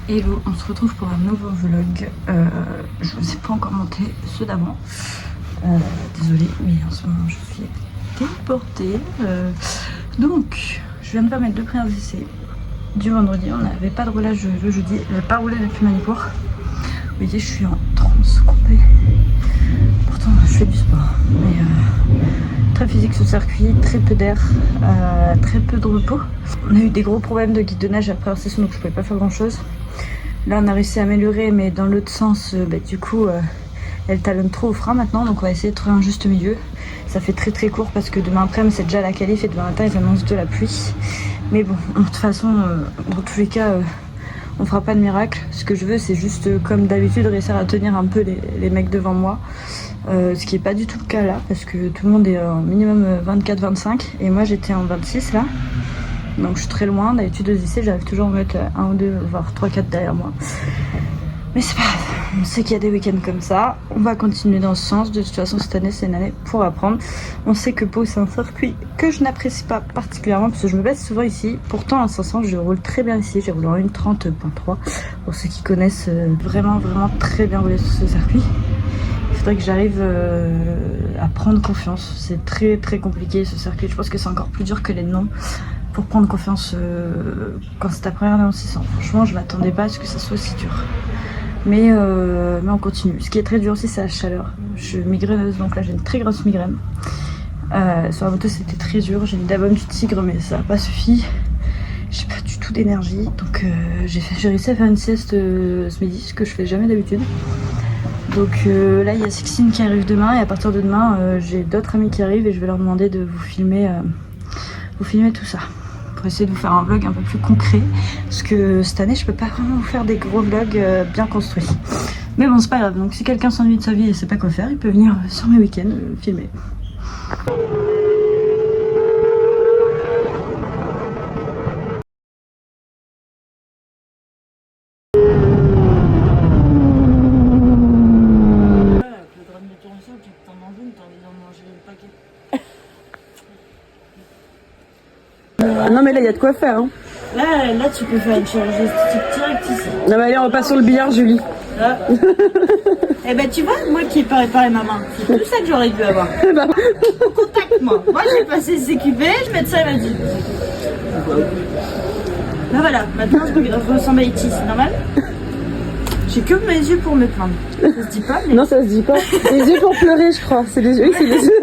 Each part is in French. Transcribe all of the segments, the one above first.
Hello, on se retrouve pour un nouveau vlog. Je ne vous ai pas encore monté ceux d'avant. Désolée, mais en ce moment je suis téléportée. Donc, je viens de faire mes 2 premiers essais du vendredi. On n'avait pas de roulage le jeudi. Je n'avais pas roulé depuis Manicourt. Vous voyez, je suis en transe complète. Pourtant, je fais du sport. Mais très physique ce circuit, très peu d'air, très peu de repos. On a eu des gros problèmes de guide de neige après la session, donc je ne pouvais pas faire grand chose. Là on a réussi à améliorer, mais dans l'autre sens, du coup elle talonne trop au frein maintenant, donc on va essayer de trouver un juste milieu. Ça fait très court parce que demain après-midi c'est déjà la qualif et demain matin ils annoncent de la pluie. Mais bon, de toute façon, dans tous les cas, on fera pas de miracle. Ce que je veux, c'est juste comme d'habitude réussir à tenir un peu les mecs devant moi. Ce qui est pas du tout le cas là, parce que tout le monde est en minimum 24-25 et moi j'étais en 26 là. Donc je suis très loin, d'habitude aux essais j'arrive toujours à mettre 1 ou 2 voire 3-4 derrière moi. Mais c'est pas grave, on sait qu'il y a des week-ends comme ça, on va continuer dans ce sens. De toute façon cette année c'est une année pour apprendre. On sait que Pau c'est un circuit que je n'apprécie pas particulièrement parce que je me baisse souvent ici. Pourtant en 500 je roule très bien ici, j'ai roulé en 1.30.3 pour ceux qui connaissent, vraiment très bien rouler sur ce circuit. Il faudrait que j'arrive à prendre confiance, c'est très compliqué ce circuit, je pense que c'est encore plus dur que les noms. Pour prendre confiance quand c'est ta première année en 600. Franchement, je m'attendais pas à ce que ça soit aussi dur. Mais on continue. Ce qui est très dur aussi, c'est la chaleur. Je suis migraineuse, donc là j'ai une très grosse migraine. Sur la moto, c'était très dur. J'ai une Davon du tigre, mais ça n'a pas suffi. J'ai pas du tout d'énergie. Donc j'ai réussi à faire une sieste ce midi, ce que je fais jamais d'habitude. Donc là, il y a Sixtine qui arrive demain. Et à partir de demain, j'ai d'autres amis qui arrivent et je vais leur demander de vous filmer tout ça. Pour essayer de vous faire un vlog un peu plus concret, parce que cette année je peux pas vraiment vous faire des gros vlogs bien construits, mais bon c'est pas grave. Donc si quelqu'un s'ennuie de sa vie et sait pas quoi faire, il peut venir sur mes week-ends filmer. Non mais là il y a de quoi faire hein. Là tu peux faire une chirurgie esthétique direct ici. Non mais allez on repasse sur le billard Julie. Là. Eh ben tu vois, moi qui ai pas réparé ma main, c'est tout ça que j'aurais dû avoir. Contacte-moi. Moi j'ai passé CQB, le médecin m'a dit. Ben voilà, maintenant je ressemble à E.T., c'est normal. J'ai que mes yeux pour me plaindre. Ça se dit pas mais... Non ça se dit pas. Les yeux pour pleurer je crois. C'est des yeux. Oui, c'est des yeux.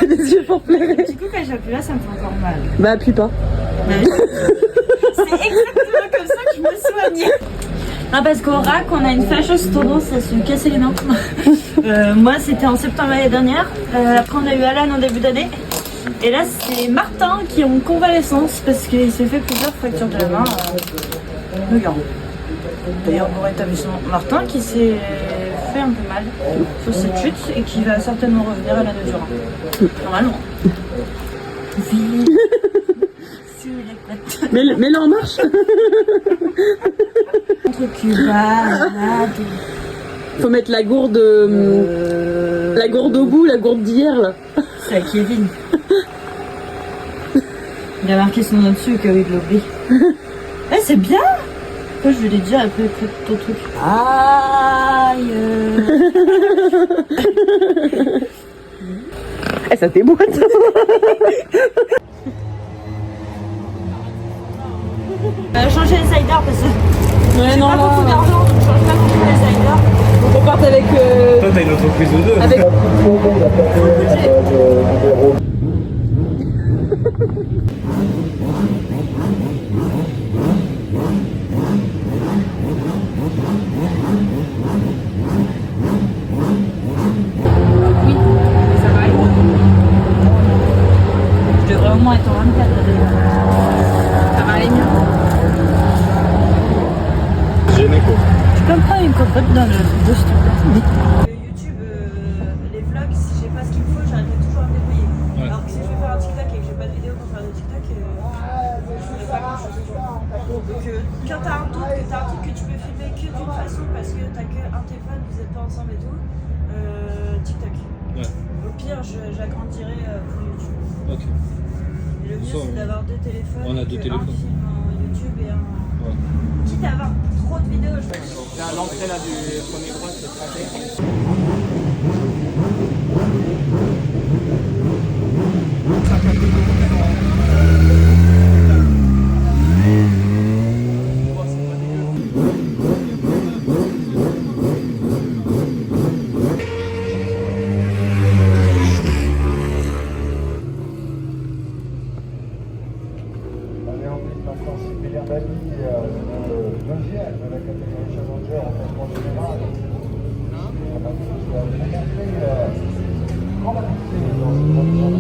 C'est des yeux pour pleurer. Du coup quand j'appuie là ça me fait encore mal. Bah appuie pas. C'est exactement comme ça que je me soigne. Non parce qu'au RAC on a une fâcheuse tendance à se casser les mains. Moi c'était en septembre l'année dernière. Après on a eu Alan en début d'année. Et là c'est Martin qui est en convalescence parce qu'il s'est fait plusieurs fractures de la main. Regarde. D'ailleurs bon rétablissement Martin qui s'est fait un peu mal sur cette chute et qui va certainement revenir à l'année durant. Normalement. Mais là en marche. Entre Cuba, Faut mettre la gourde la gourde au bout, la gourde d'hier là. c'est à Kevin. Il a marqué son nom dessus que oui, de l'oubli. Eh c'est bien. Toi je vais lui dire après ton truc. Aïe. Eh ça t'éboîte. Changer les siders parce que Ouais j'ai non pas là. beaucoup d'argent donc je change pas beaucoup les siders. Donc on part avec Toi t'as une entreprise de deux. avec Oui, ça va aller. Je devrais au moins être en 24 ça va aller mieux. Généco. Tu peux me prendre une cocotte dans le boost. YouTube, les vlogs, si j'ai pas ce qu'il me faut, j'arriverai toujours à me débrouiller. Ouais. Alors que si je veux faire un TikTok et que j'ai pas de vidéo pour faire de TikTok, je ferai pas grand chose. Donc quand t'as un truc que tu peux filmer que d'une façon parce que t'as que un téléphone, vous êtes pas ensemble et tout, TikTok. Ouais. Au pire, j'agrandirai pour YouTube. Ok. Et le mieux, c'est d'avoir 2 téléphones. On a 2 que téléphones. Un film en YouTube et un Ouais. TikTok. quitte à avoir trop de vidéos. Là, l'entrée là du premier droit, c'est tracé. Deuxième de la catégorie Challenger en classement général. Grande avancée dans cette première.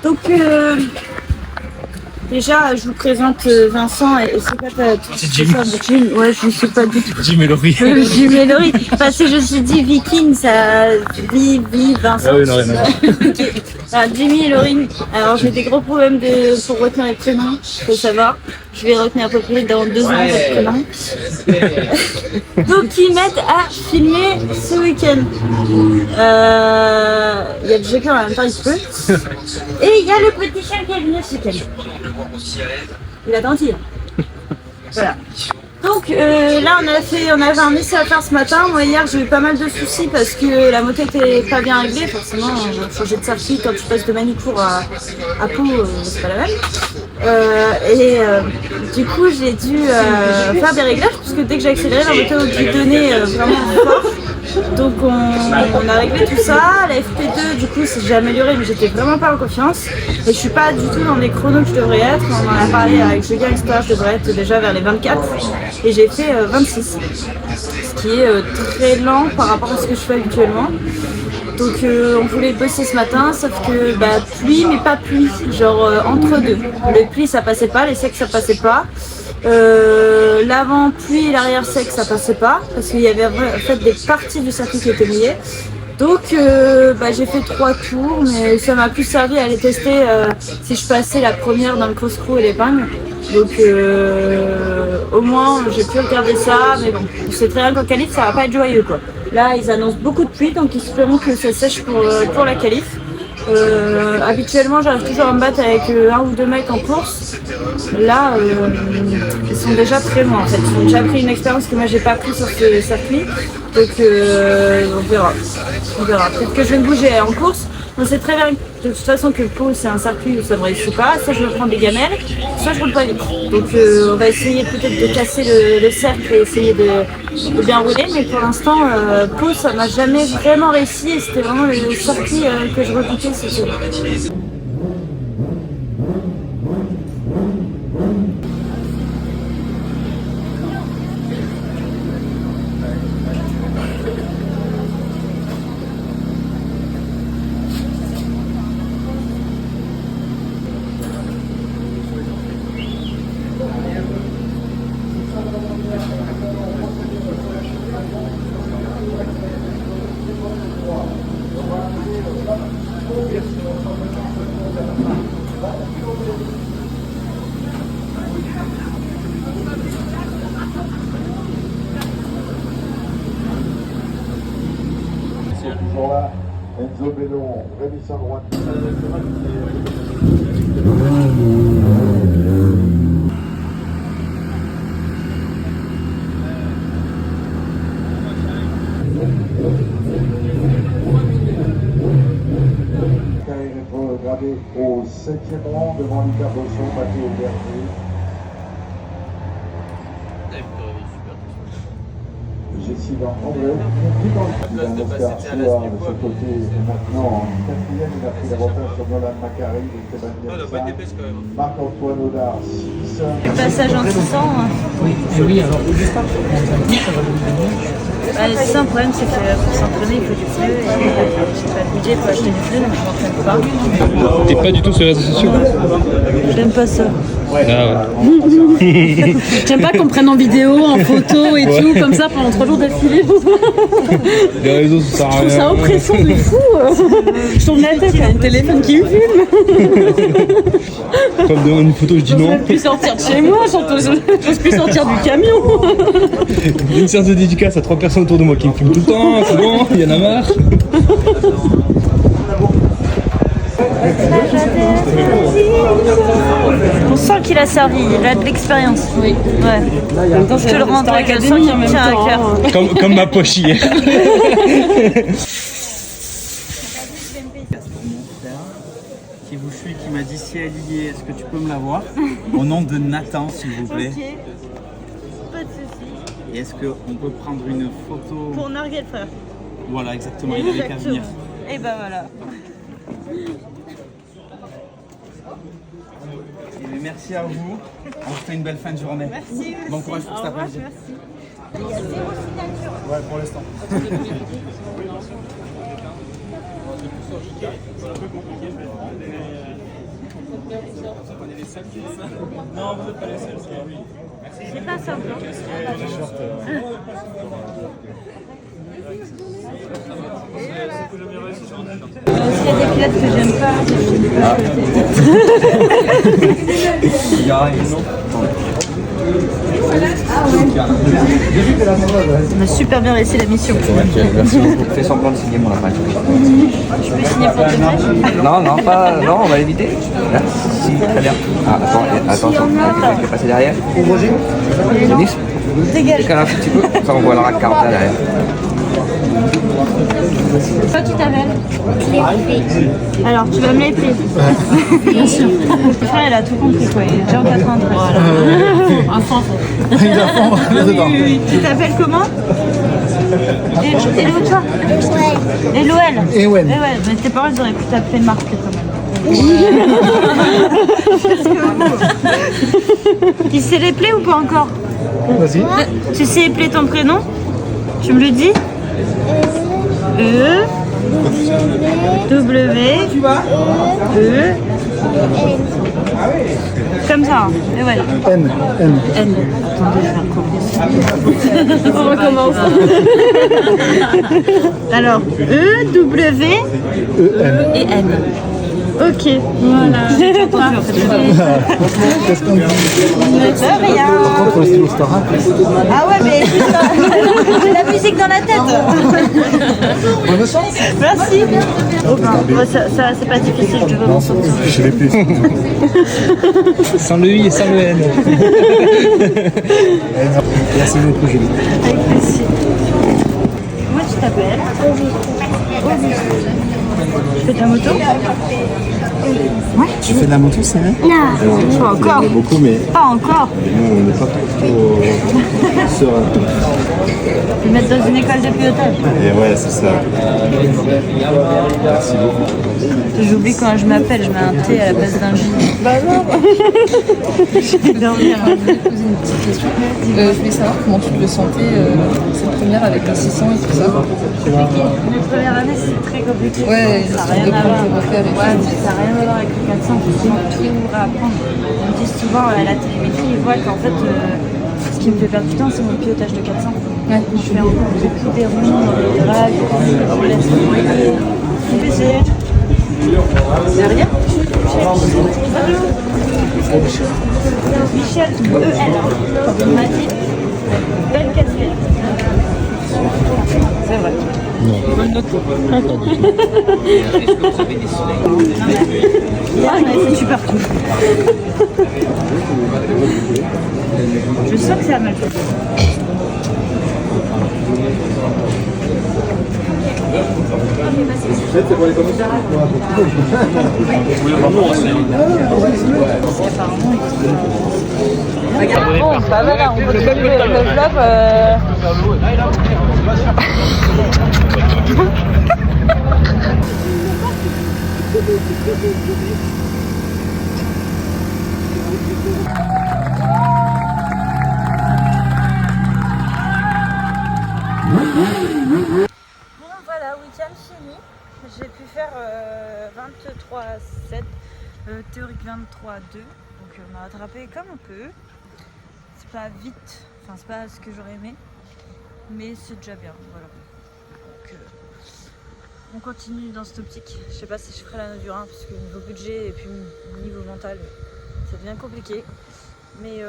Donc déjà je vous présente Vincent et c'est quoi ta... C'est Jim. Jim. Ouais, je ne sais pas du tout. Jim et Laurie. Jim et Laurie. Parce que je me suis dit Viking, ça... Vincent. Ah oui, non, rien à voir. Ok. Alors, Jimmy et Laurie. Alors j'ai des gros problèmes pour retenir les prénoms, faut savoir. Je vais retenir à peu près dans 2 ans votre prénom. Donc ils m'aident à filmer ce week-end. Il y a le joker en même temps, il se peut. Et il y a le petit chien qui est venu ce week-end. Il a denti. Voilà. Donc là on avait un essai à faire ce matin. Moi hier j'ai eu pas mal de soucis parce que la moto était pas bien réglée. Forcément changer de circuit quand tu passes de Manicourt à Pau, c'est pas la même. Du coup j'ai dû faire des réglages parce que dès que j'ai accéléré la moto lui donnait vraiment fort. Donc on a réglé tout ça. La FP2 du coup j'ai amélioré mais j'étais vraiment pas en confiance. Et je suis pas du tout dans les chronos que je devrais être. On en a parlé avec Julien, etc. Je devrais être déjà vers les 24 et j'ai fait 26. Ce qui est très lent par rapport à ce que je fais habituellement. Donc on voulait bosser ce matin, sauf que pluie mais pas pluie, genre entre deux. Le pluie ça passait pas, les secs ça passait pas. L'avant pluie et l'arrière sec ça passait pas parce qu'il y avait en fait des parties du circuit qui étaient mouillées. Donc j'ai fait 3 tours mais ça m'a plus servi à aller tester si je passais la première dans le cross-crew et l'épingle. Donc au moins j'ai pu regarder ça, mais bon, c'est très bien qu'en qualif ça va pas être joyeux quoi. Là ils annoncent beaucoup de pluie donc espérons que ça sèche pour la qualif. Habituellement j'arrive toujours à me battre avec 1 ou 2 mecs en course. Là ils sont déjà très loin en fait. Ils ont déjà pris une expérience que moi j'ai pas pris sur ce circuit. Donc on verra. Peut-être que je vais me bouger en course. On sait très bien de toute façon que Pau c'est un circuit où ça ne réussit pas. Soit je me prends des gamelles, soit je roule pas vite. Donc on va essayer peut-être de casser le cercle et essayer de bien rouler. Mais pour l'instant, Pau ça m'a jamais vraiment réussi et c'était vraiment le circuit que je redoutais. C'est sûr. Toujours là, Enzo Bello, Rémi Sandroit. Gradé au 7e rang devant Lucas Bosson, Mathéo Berger. Cécile André, Oscar Chouard de ce côté, et maintenant en quatrième, il a pris l'avantage sur Nolan Macari, Marc-Antoine Audard, 6. Passage en 600. Oui, alors Le seul problème, c'est que pour s'entraîner, il faut du pneu et j'ai pas le budget pour acheter du pneu, donc je m'entraîne pas. t'es pas du tout sur les réseaux sociaux. J'aime pas ça. Ah ouais. J'aime pas qu'on prenne en vidéo, en photo et tout, comme ça pendant 3 jours d'affilée. Les réseaux, ça sert à Je trouve rien. ça oppressant de fou. Je tourne la tête, il y a un téléphone qui me filme. Quand me demande une photo, je dis Je non. peux plus sortir de chez moi, j'ose plus sortir du camion. J'ai une séance de dédicace à 3 personnes autour de moi qui me filment tout le temps, c'est bon, il y en a marre. On sent qu'il a servi, il a de l'expérience. Oui. Ouais. Je te le rends, Star je sens Academy qu'il en me même tient à temps, cœur. hein. Comme ma poche hier. Qui vous suit, qui m'a dit si elle y est, est-ce que tu peux me la voir? Au nom de Nathan, s'il vous plaît. Ok. Pas de soucis. Et est-ce qu'on peut prendre une photo? Pour Narguel frère. Voilà, exactement, il avait qu'à venir. Et bah voilà. Et bien, merci à vous. On vous fait une belle fin de journée. Merci. Bon courage pour cet après-midi. Ouais, pour l'instant. C'est pas simple. S'il y a des pilotes que j'aime pas, on a super bien réussi la mission. Merci beaucoup. Fais semblant de signer mon appareil. Je peux signer pour tes matchs? Non, non, pas. Non, on va l'éviter. Merci, très bien. Ah, attends, il y a quelqu'un qui est passé derrière. Denis, décale un tout petit peu, comme ça on voit le rack carte là derrière. Toi, tu t'appelles? Alors, tu vas me les plier. Bien sûr. Frère, elle a tout compris, quoi. Il est déjà en 93. Voilà. Un fan. Oui. Tu t'appelles comment? Et où toi? Eloël. Eloël. Mais tes parents, ils auraient pu t'appeler Marc quand même. Tu sais les plaies ou pas encore? Vas-y. Tu sais épeler ton prénom? Tu me le dis? E W E comme ça. Et ouais. N. Attendez, je vais recommencer. On recommence. Alors E W et N. Ok, voilà. J'ai pas entendu en fait. Qu'est-ce qu'on dit? De rien. Contre le stylo Starac. Ah ouais, mais j'ai la musique dans la tête. Bonne chance. Merci. Oh ben, ça c'est pas difficile, je veux m'en sortir. Je l'ai plus. Sans le I et sans le N. Merci beaucoup, Julie. Avec plaisir. Comment tu t'appelles? Auguste. Tu fais de la moto? Ouais. Tu fais de la moto, c'est vrai? Non, pas encore. Beaucoup, mais Pas encore. nous, on n'est pas trop serein. Je vais mettre dans une école de pilotage. Et ouais, c'est ça. Merci beaucoup. J'oublie quand je m'appelle, je mets un T à la place d'un J. Bah non. J'ai dormi avant. Je voulais savoir comment tu te sentais cette première avec la 600 et tout ça. Mes premières années, c'est très compliqué. Ouais, ça n'a l'histoire rien de à voir. prendre le refaire et Ouais, tout. mais ça n'a rien à voir avec le 400. Il faut tout réapprendre. On me dit souvent à la télémétrie, ils voient qu'en fait, ce qui me fait perdre du temps, c'est mon pilotage de 400. Ouais. Je fais encore beaucoup des ronds, des rails, je laisse PC. C'est rien. Michel, E-L. Il m'a dit, belle casquette. C'est vrai. Ah, mais c'est super cool. Je sens que c'est à mal fait. Bon, bah voilà, on continue le vlog. Bon voilà, week-end fini. J'ai pu faire 23,7, théorique 23,2. Donc on a rattrapé comme on peut. C'est pas vite, enfin c'est pas ce que j'aurais aimé, mais c'est déjà bien. Voilà. Donc on continue dans cette optique. Je sais pas si je ferai la note du 1 parce que niveau budget et puis niveau mental, ça devient compliqué. Mais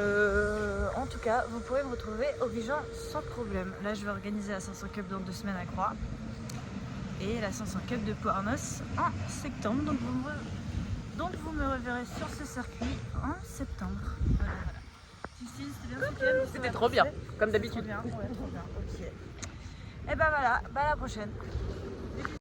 en tout cas, vous pourrez me retrouver au Vigeant sans problème. Là, je vais organiser la 500 Cup dans 2 semaines à Croix. Et la 500 Cup de Pornos en septembre. Donc vous me reverrez sur ce circuit en septembre. Voilà, voilà. Justine, c'était bien ce week-end? C'était trop bien, comme Trop d'habitude. bien, ouais, trop bien. Ok. Et ben voilà, à la prochaine.